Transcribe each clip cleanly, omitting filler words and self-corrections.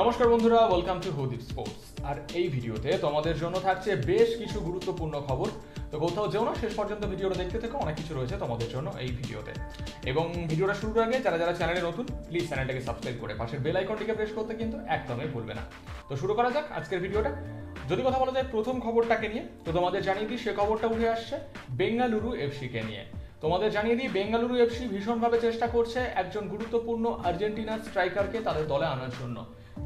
নমস্কার বন্ধুরা, welcome to হুদীপ sports. আর এই ভিডিওতে তোমাদের জন্য থাকছে বেশ কিছু গুরুত্বপূর্ণ খবর। তো কোথাও যেও না, শেষ পর্যন্ত ভিডিওটা দেখতে থেকো, অনেক কিছু রয়েছে তোমাদের জন্য এই ভিডিওতে। এবং ভিডিওটা শুরুর আগে যারা যারা চ্যানেলে নতুন, প্লিজ চ্যানেলটাকে সাবস্ক্রাইব করে পাশের বেল আইকনটিকে প্রেস করতে কিন্তু একদমই ভুলবে না। তো শুরু করা যাক আজকের ভিডিওটা। যদি কথা বলা যায় প্রথম খবরটাকে নিয়ে, তো তোমাদের জানিয়ে দিই সে খবরটা উঠে আসছে বেঙ্গালুরু এফসিকে নিয়ে। তোমাদের জানিয়ে দিই বেঙ্গালুরু এফসি ভীষণভাবে চেষ্টা করছে একজন গুরুত্বপূর্ণ আর্জেন্টিনার স্ট্রাইকারকে তাদের দলে আনার জন্য।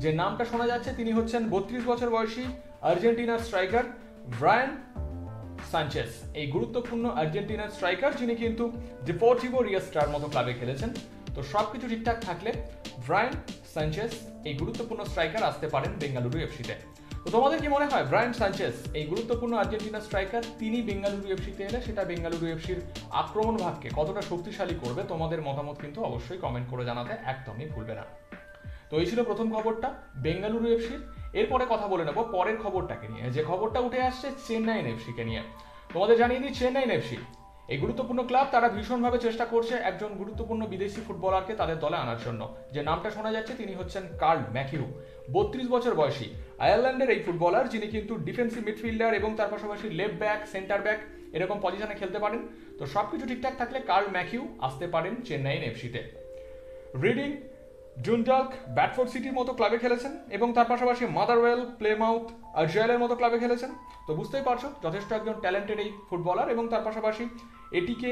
যে নামটা শোনা যাচ্ছে তিনি হচ্ছেন 32 বছর বয়সী আর্জেন্টিনার স্ট্রাইকার ব্রায়ান সানচেস। এই গুরুত্বপূর্ণ আর্জেন্টিনার স্ট্রাইকার যিনি কিন্তু ডিপোর্টিভো রিয়েস্টার মতো ক্লাবে খেলেছেন। তো সবকিছু ঠিকঠাক থাকলে ব্রায়ান সানচেস এই গুরুত্বপূর্ণ স্ট্রাইকার আসতে পারেন বেঙ্গালুরু এফসিতে। তো তোমাদের কি মনে হয় ব্রায়ান সানচেস এই গুরুত্বপূর্ণ আর্জেন্টিনার স্ট্রাইকার তিনি বেঙ্গালুরু এফসিতে এলে সেটা বেঙ্গালুরু এফসির আক্রমণ ভাগকে কতটা শক্তিশালী করবে? তোমাদের মতামত কিন্তু অবশ্যই কমেন্ট করে জানাতে একদমই ভুলবে না। তো এই ছিল প্রথম খবরটা বেঙ্গালুরু এফসির। এরপরে কথা বলে নেব পরের খবরটাকে নিয়ে, যে খবরটা উঠে আসছে চেন্নাইন এফসিকে নিয়ে। তোমাদের জানিয়ে দিই চেন্নাইন এফসি এই গুরুত্বপূর্ণ ক্লাব, তারা ভীষণভাবে চেষ্টা করছে একজন গুরুত্বপূর্ণ বিদেশি ফুটবলারকে তাদের দলে আনার জন্য। যে নামটা শোনা যাচ্ছে তিনি হচ্ছেন কার্ল ম্যাকিউ। 32 বছর বয়সী আয়ারল্যান্ডের এই ফুটবলার যিনি কিন্তু ডিফেন্সিভ মিডফিল্ডার এবং তার পাশাপাশি লেফট ব্যাক, সেন্টার ব্যাক এরকম পজিশনে খেলতে পারেন। তো সবকিছু ঠিকঠাক থাকলে কার্ল ম্যাকিউ আসতে পারেন চেন্নাইন এফসিতে। রিডিং, জুনডাল্ক, ব্যাডফোর্ড সিটির মতো ক্লাবে খেলেছেন এবং তার পাশাপাশি মাদারওয়েল, প্লেমাউথ, আর্জাইলের মতো ক্লাবে খেলেছেন। তো বুঝতেই পারছো যথেষ্ট একজন ট্যালেন্টেড এই ফুটবলার। এবং তার পাশাপাশি এটিকে,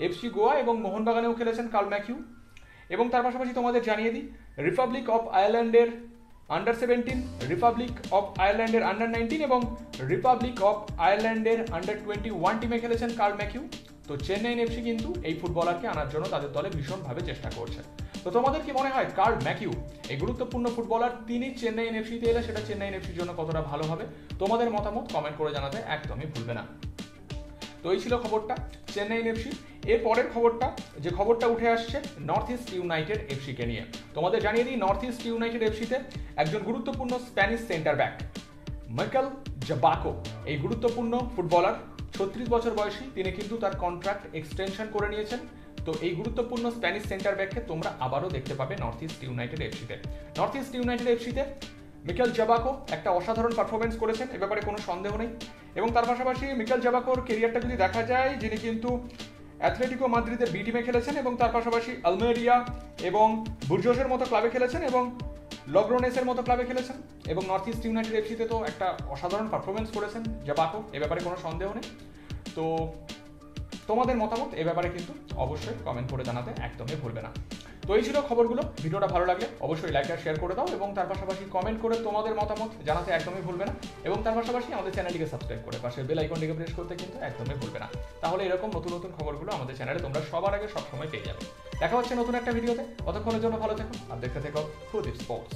এফসি গোয়া এবং মোহনবাগানেও খেলেছেন কার্ল ম্যাকিউ। এবং তার পাশাপাশি তোমাদের জানিয়ে দিই রিপাবলিক অফ আয়ারল্যান্ডের আন্ডার 17, রিপাবলিক অফ আয়ারল্যান্ডের আন্ডার 19 এবং রিপাবলিক অফ আয়ারল্যান্ডের আন্ডার 21 টিমে খেলেছেন কার্ল ম্যাকিউ। তো চেন্নাইন এফসি কিন্তু এই ফুটবলারকে আনার জন্য তাদের দলে ভীষণভাবে চেষ্টা করছে। তো তোমাদের কি মনে হয় কার্ল ম্যাকিউ এই গুরুত্বপূর্ণ ফুটবলার তিনি চেন্নাইন এফসিতে এলে সেটা চেন্নাইন এফসির জন্য কতটা ভালো হবে? তোমাদের মতামত কমেন্ট করে জানাতে একদমই ভুলবে না। তো এই ছিল খবরটা চেন্নাইন এফসি। এর পরের খবরটা, যে খবরটা উঠে আসছে নর্থ ইস্ট ইউনাইটেড এফসিকে নিয়ে। তোমাদের জানিয়ে দিই নর্থ ইস্ট ইউনাইটেড এফসিতে একজন গুরুত্বপূর্ণ স্প্যানিশ সেন্টার ব্যাক মাইকেল জাবাকো, এই গুরুত্বপূর্ণ ফুটবলার 36 বছর বয়সী, তিনি কিন্তু তার কন্ট্রাক্ট এক্সটেনশন করে নিয়েছেন। তো এই গুরুত্বপূর্ণ স্প্যানিশ সেন্টার ব্যাককে তোমরা আবারও দেখতে পাবে নর্থ ইস্ট ইউনাইটেড এফসিতে। নর্থ ইস্ট ইউনাইটেড এফসিতে মিকেল জাবাকো একটা অসাধারণ পারফরমেন্স করেছেন, এ ব্যাপারে কোনো সন্দেহ নেই। এবং তার পাশাপাশি মিকেল জাবাকোর কেরিয়ারটা যদি দেখা যায়, যিনি কিন্তু অ্যাথলেটিকো মাদ্রিদের বি টিমে খেলেছেন এবং তার পাশাপাশি আলমেরিয়া এবং বুর্জোসের মতো ক্লাবে খেলেছেন এবং লগ্রোনেসের মতো ক্লাবে খেলেছেন। এবং নর্থ ইস্ট ইউনাইটেড এফসিতে তো একটা অসাধারণ পারফরমেন্স করেছেন জাবাকো, এ ব্যাপারে কোনো সন্দেহ নেই। তো তোমাদের মতামত এ ব্যাপারে কিন্তু অবশ্যই কমেন্ট করে জানাতে একদমই ভুলবে না। তো এই ছিল খবরগুলো। ভিডিওটা ভালো লাগলে অবশ্যই লাইক আর শেয়ার করে দাও এবং তার পাশাপাশি কমেন্ট করে তোমাদের মতামত জানাতে একদমই ভুলবে না। এবং তার পাশাপাশি আমাদের চ্যানেলটিকে সাবস্ক্রাইব করে পাশে বেল আইকনটিকে প্রেস করতে কিন্তু একদমই ভুলবে না। তাহলে এরকম নতুন নতুন খবরগুলো আমাদের চ্যানেলে তোমরা সবার আগে সবসময় পেয়ে যাবে। দেখা হচ্ছে নতুন একটা ভিডিওতে। ততক্ষণের জন্য ভালো থেকো আর দেখতে থেকো হুদীপ স্পোর্টস।